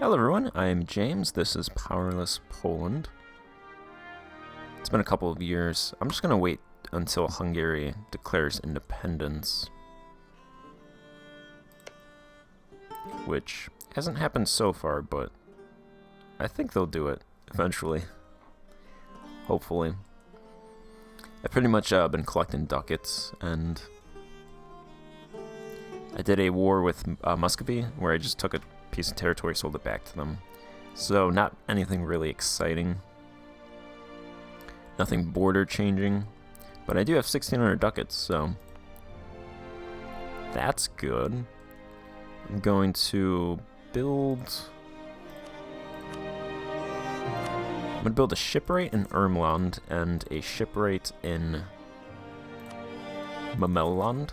Hello everyone, I'm James. This is Powerless Poland. It's been a couple of years. I'm just going to wait until Hungary declares independence, which hasn't happened so far, but I think they'll do it eventually. Hopefully. I've pretty much been collecting ducats, and I did a war with Muscovy where I just took a piece of territory, sold it back to them. So not anything really exciting. Nothing border changing. But I do have 1,600 ducats, so that's good. I'm going to build... I'm going to build a shipwright in Ermland and a shipwright in Mamelland.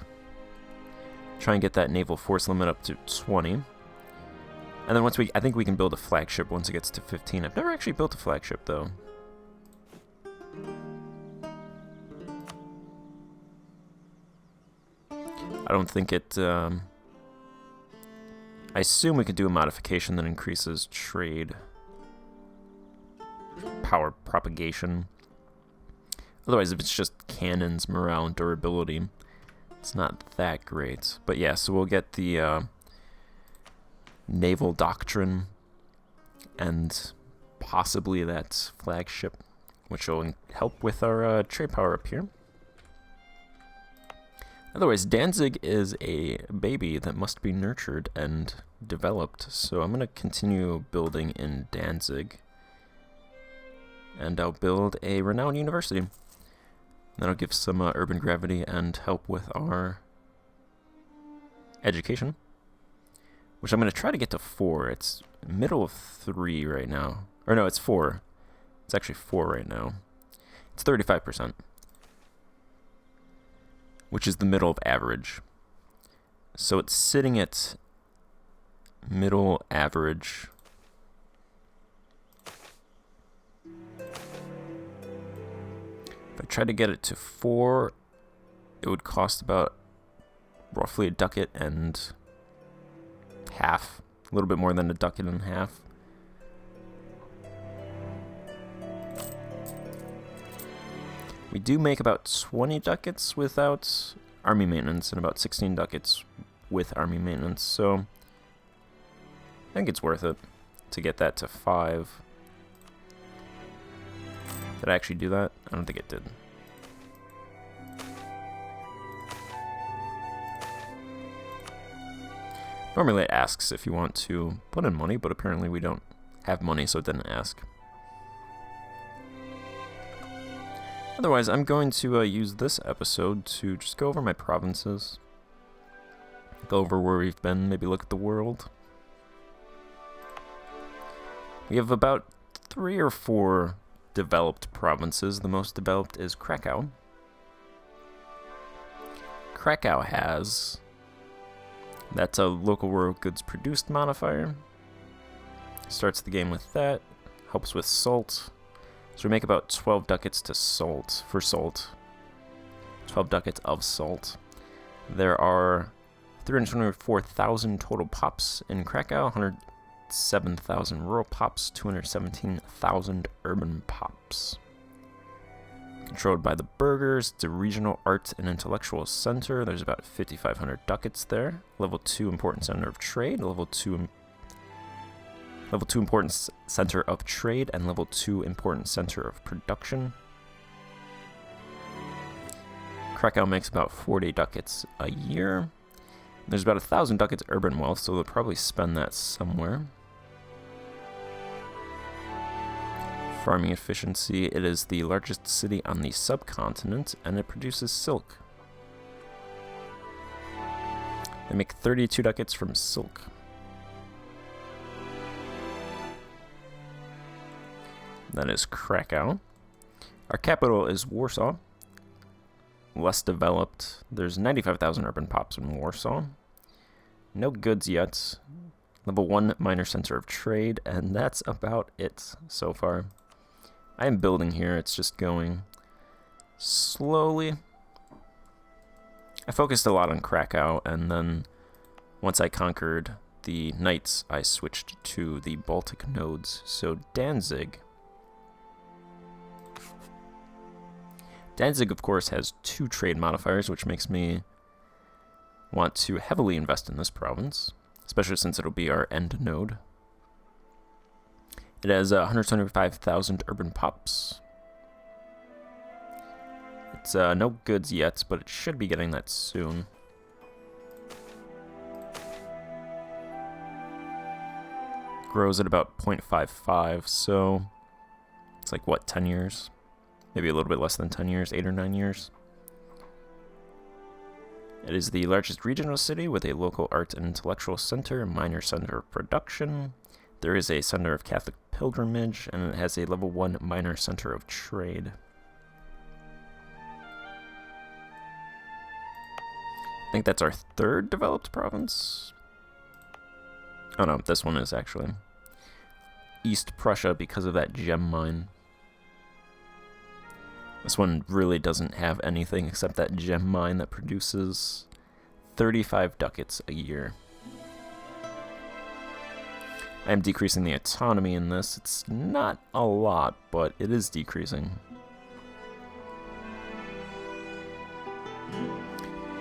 Try and get that naval force limit up to 20. And then I think we can build a flagship once it gets to 15. I've never actually built a flagship, though. I don't think it, I assume we could do a modification that increases trade power propagation. Otherwise, if it's just cannons, morale, and durability, it's not that great. But yeah, so we'll get the, naval doctrine and possibly that flagship, which will help with our trade power up here. Otherwise, Danzig is a baby that must be nurtured and developed, so I'm going to continue building in Danzig, and I'll build a renowned university. That'll give some urban gravity and help with our education, which I'm going to try to get to 4. It's middle of 3 right now. Or no, it's 4. It's actually 4 right now. It's 35%, which is the middle of average. So it's sitting at middle average. If I tried to get it to 4, it would cost about roughly a ducat and half, a little bit more than a ducat and a half. We do make about 20 ducats without army maintenance and about 16 ducats with army maintenance, so I think it's worth it to get that to 5. Did I actually do that? I don't think it did. Normally it asks if you want to put in money, but apparently we don't have money, so it didn't ask. Otherwise, I'm going to use this episode to just go over my provinces. Go over where we've been, maybe look at the world. We have about 3 or 4 developed provinces. The most developed is Krakow. Krakow has... That's a local world goods produced modifier. Starts the game with that. Helps with salt. So we make about 12 ducats to salt, for salt. 12 ducats of salt. There are 324,000 total pops in Krakow, 107,000 rural pops, 217,000 urban pops. Controlled by the burghers, it's a regional art and intellectual center. There's about 5,500 ducats there. Level 2 important center of trade. Level 2 important center of trade and level 2 important center of production. Krakow makes about 40 ducats a year. There's about 1,000 ducats urban wealth, so they'll probably spend that somewhere. Farming efficiency, it is the largest city on the subcontinent, and it produces silk. They make 32 ducats from silk. That is Krakow. Our capital is Warsaw. Less developed. There's 95,000 urban pops in Warsaw. No goods yet. Level 1 minor center of trade, and that's about it so far. I am building here, it's just going slowly. I focused a lot on Krakow, and then once I conquered the knights, I switched to the Baltic nodes. So Danzig. Danzig, of course, has 2 trade modifiers, which makes me want to heavily invest in this province, especially since it'll be our end node. It has 175,000 urban pops. It's no goods yet, but it should be getting that soon. Grows at about 0.55, so it's like, what, 10 years? Maybe a little bit less than 10 years, 8 or 9 years. It is the largest regional city with a local art and intellectual center, minor center of production. There is a center of Catholic pilgrimage, and it has a level 1 minor center of trade. I think that's our 3rd developed province. Oh no, this one is actually East Prussia because of that gem mine. This one really doesn't have anything except that gem mine that produces 35 ducats a year. I am decreasing the autonomy in this. It's not a lot, but it is decreasing.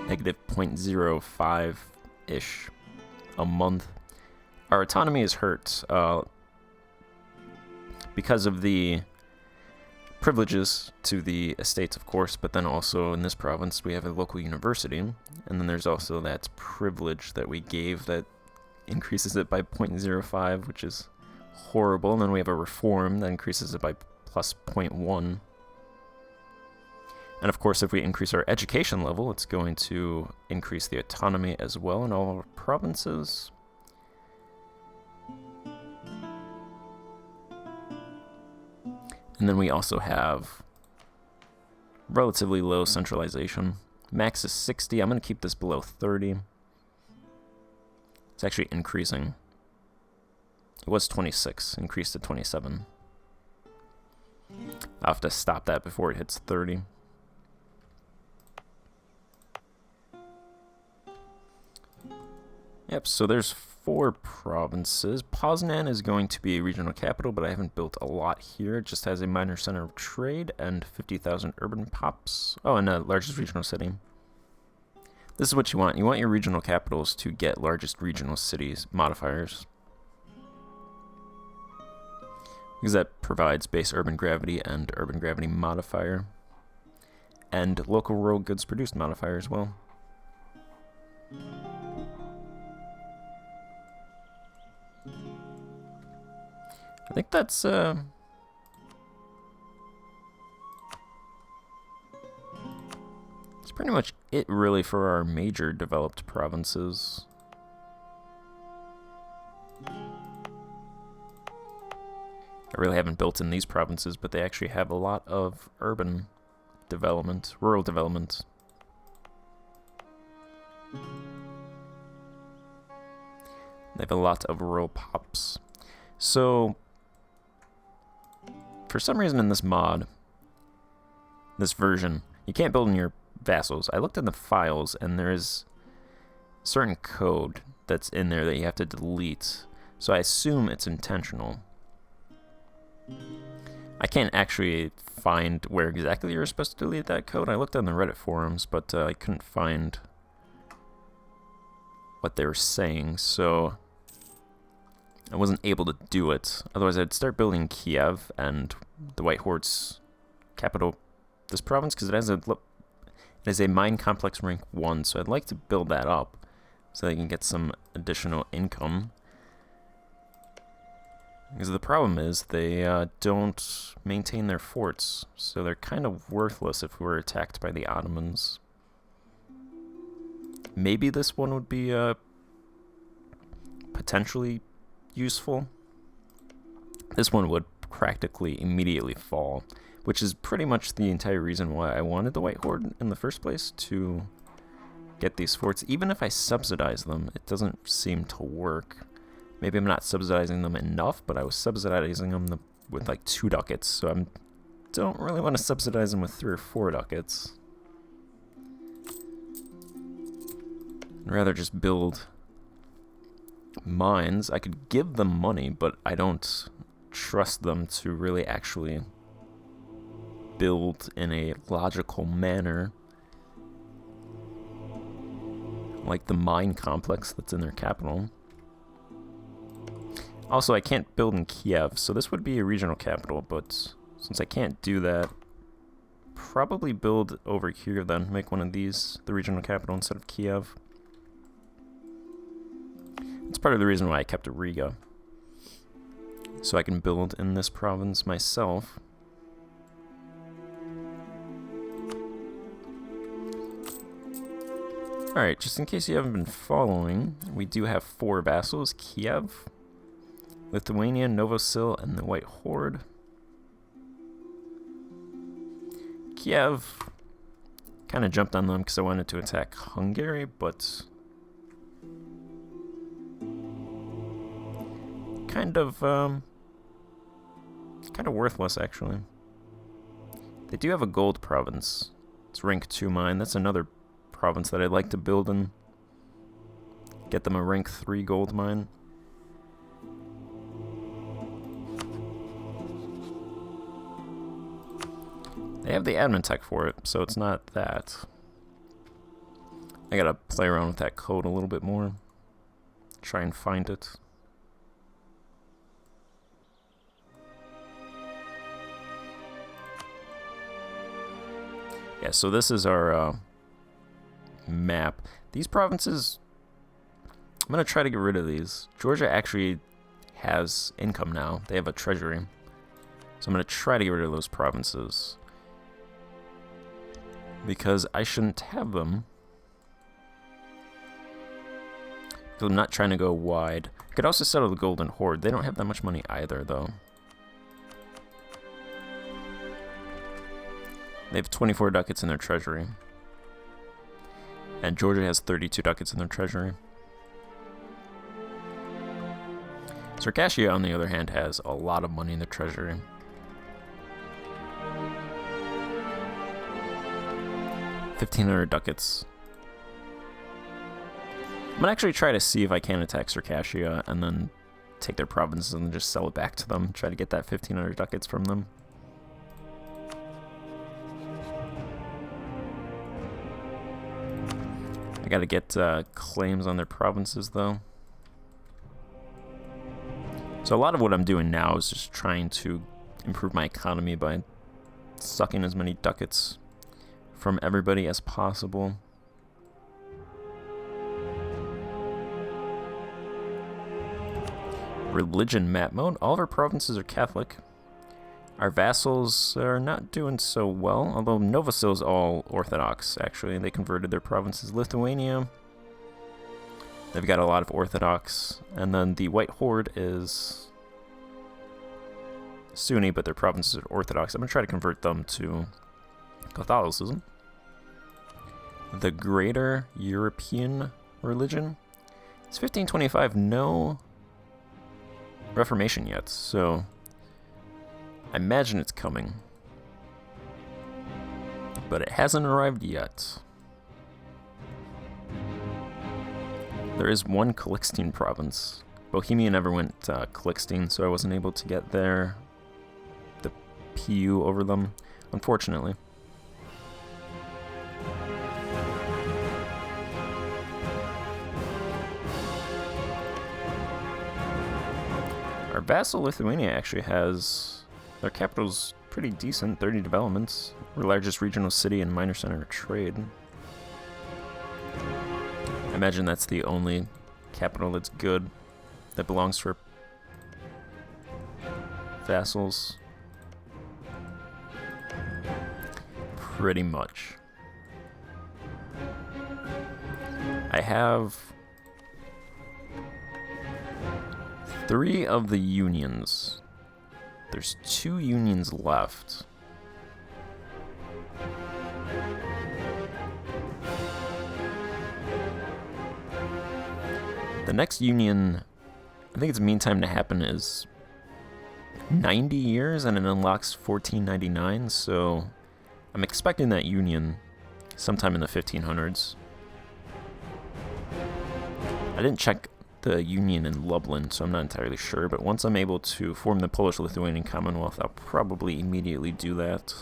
Negative 0.05-ish a month. Our autonomy is hurt because of the privileges to the estates, of course, but then also in this province we have a local university, and then there's also that privilege that we gave that increases it by 0.05, which is horrible, and then we have a reform that increases it by plus 0.1. And of course, if we increase our education level, it's going to increase the autonomy as well in all of our provinces. And then we also have relatively low centralization. Max is 60. I'm going to keep this below 30. It's actually increasing. It was 26, increased to 27. I'll have to stop that before it hits 30. Yep, so there's 4 provinces. Poznan is going to be a regional capital, but I haven't built a lot here. It just has a minor center of trade and 50,000 urban pops. Oh, and a largest regional city. This is what you want. You want your regional capitals to get largest regional cities modifiers, because that provides base urban gravity and urban gravity modifier, and local rural goods produced modifier as well. I think that's pretty much it really for our major developed provinces. I really haven't built in these provinces, but they actually have a lot of urban development, rural development. They have a lot of rural pops. So for some reason in this mod, this version, you can't build in your vassals. I looked in the files and there is certain code that's in there that you have to delete. So I assume it's intentional. I can't actually find where exactly you're supposed to delete that code. I looked on the Reddit forums, but I couldn't find what they were saying, so I wasn't able to do it. Otherwise, I'd start building Kiev and the White Horde's capital, this province, because it has a mine complex rank 1, so I'd like to build that up so they can get some additional income. Because the problem is they don't maintain their forts, so they're kind of worthless if we're attacked by the Ottomans. Maybe this one would be potentially useful. This one would practically immediately fall, which is pretty much the entire reason why I wanted the White Horde in the first place, to get these forts. Even if I subsidize them, it doesn't seem to work. Maybe I'm not subsidizing them enough, but I was subsidizing them with like 2 ducats, so I don't really want to subsidize them with 3 or 4 ducats. I'd rather just build mines. I could give them money, but I don't trust them to really actually build in a logical manner, like the mine complex that's in their capital. Also, I can't build in Kiev, so this would be a regional capital, but since I can't do that, probably build over here then, make one of these the regional capital instead of Kiev. That's part of the reason why I kept a Riga, so I can build in this province myself. Alright, just in case you haven't been following, we do have 4 vassals: Kiev, Lithuania, Novosil, and the White Horde. Kiev kind of jumped on them because I wanted to attack Hungary, but kind of worthless actually. They do have a gold province. It's rank 2 mine. That's another province that I'd like to build in. Get them a rank 3 gold mine. They have the admin tech for it, so it's not that. I gotta play around with that code a little bit more. Try and find it. Yeah, so this is our map. These provinces, I'm gonna try to get rid of these. Georgia actually has income now. They have a treasury. So I'm gonna try to get rid of those provinces, because I shouldn't have them. Because I'm not trying to go wide. I could also settle the Golden Horde. They don't have that much money either, though. They have 24 ducats in their treasury. And Georgia has 32 ducats in their treasury. Circassia, on the other hand, has a lot of money in their treasury. $1,500 ducats. I'm gonna actually try to see if I can attack Circassia and then take their provinces and just sell it back to them. Try to get that 1,500 ducats from them. I gotta get claims on their provinces though. So a lot of what I'm doing now is just trying to improve my economy by sucking as many ducats from everybody as possible. Religion map mode. All of our provinces are Catholic. Our vassals are not doing so well, although Novosil is all Orthodox, actually. They converted their provinces. Lithuania, they've got a lot of Orthodox. And then the White Horde is Sunni, but their provinces are Orthodox. I'm going to try to convert them to Catholicism. The Greater European Religion. It's 1525, no Reformation yet, so I imagine it's coming. But it hasn't arrived yet. There is one Calixtine province. Bohemia never went Calixtine, so I wasn't able to get the PU over them, unfortunately. Our vassal Lithuania actually has, their capital's pretty decent, 30 developments. We're largest regional city and minor center of trade. I imagine that's the only capital that's good, that belongs for vassals. Pretty much. I have 3 of the unions. There's 2 unions left. The next union, I think its mean time to happen is 90 years, and it unlocks 1499, so I'm expecting that union sometime in the 1500s. I didn't check the union in Lublin, so I'm not entirely sure. But once I'm able to form the Polish-Lithuanian Commonwealth, I'll probably immediately do that.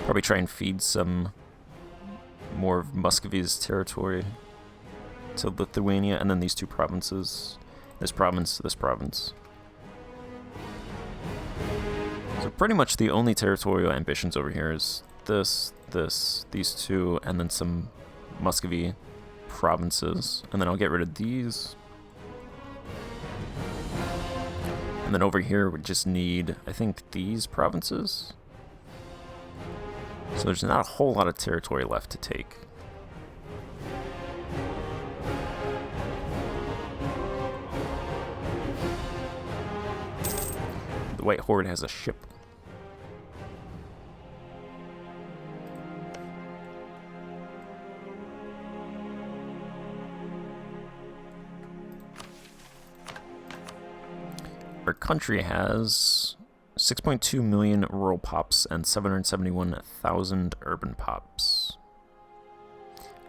Probably try and feed some more of Muscovy's territory to Lithuania, and then these two provinces. This province, this province. So pretty much the only territorial ambitions over here is this, these two, and then some Muscovy provinces. And then I'll get rid of these. And then over here we just need, I think, these provinces. So there's not a whole lot of territory left to take. The White Horde has a ship. Our country has 6.2 million rural pops and 771,000 urban pops.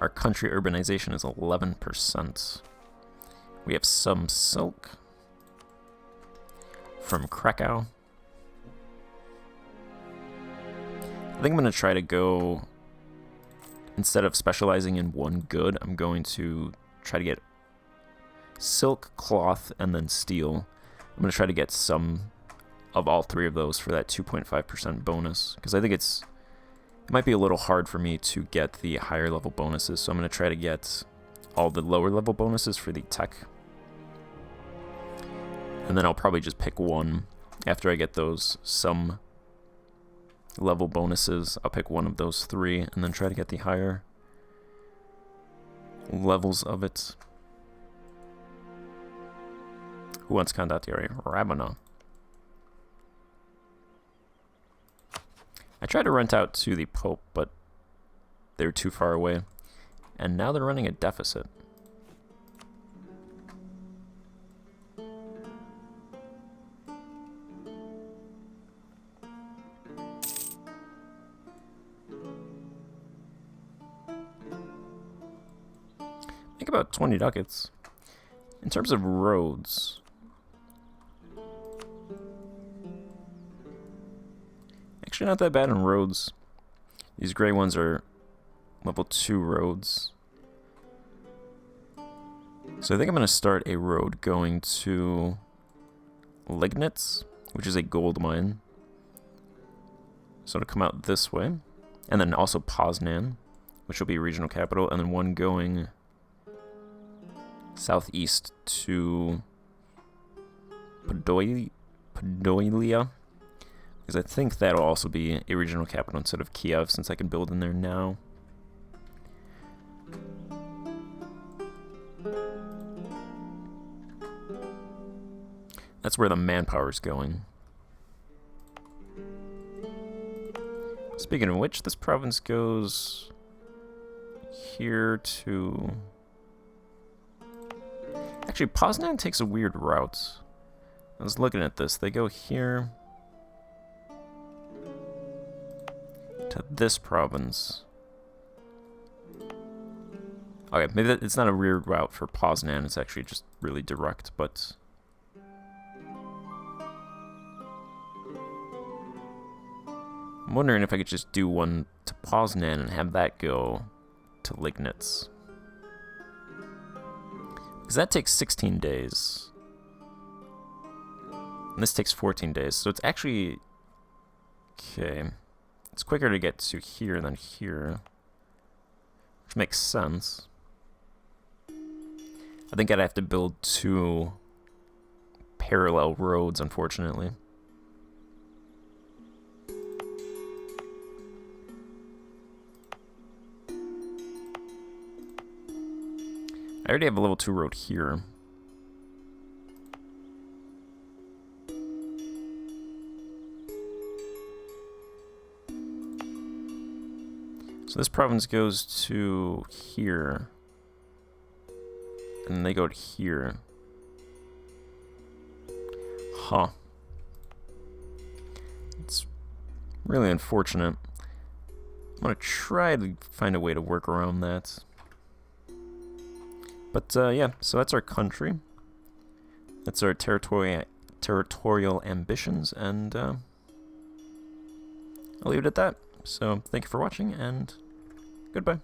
Our country urbanization is 11%. We have some silk from Krakow. I think I'm going to try to go, instead of specializing in one good, I'm going to try to get silk, cloth, and then steel. I'm going to try to get some of all three of those for that 2.5% bonus, because I think it might be a little hard for me to get the higher level bonuses, so I'm going to try to get all the lower level bonuses for the tech. And then I'll probably just pick one after I get those some level bonuses. I'll pick one of those three and then try to get the higher levels of it. Who wants Condottieri? Rabona. I tried to rent out to the Pope, but they were too far away. And now they're running a deficit. Make about 20 ducats. In terms of roads, actually not that bad in roads. These gray ones are level 2 roads. So I think I'm going to start a road going to Lignitz, which is a gold mine. So it'll come out this way. And then also Poznan, which will be regional capital. And then one going southeast to Podolia, because I think that'll also be a regional capital instead of Kiev, since I can build in there now. That's where the manpower is going. Speaking of which, this province goes here to... Actually, Poznan takes a weird route. I was looking at this. They go here to this province. Okay, maybe it's not a weird route for Poznan. It's actually just really direct, but... I'm wondering if I could just do one to Poznan and have that go to Lignitz. Because that takes 16 days. And this takes 14 days, so it's actually... Okay. It's quicker to get to here than here. Which makes sense. I think I'd have to build 2 parallel roads, unfortunately. I already have a level 2 road here. So this province goes to here. And then they go to here. Huh. It's really unfortunate. I'm gonna try to find a way to work around that. But yeah, so that's our country. That's our territorial ambitions, and I'll leave it at that. So thank you for watching, and goodbye.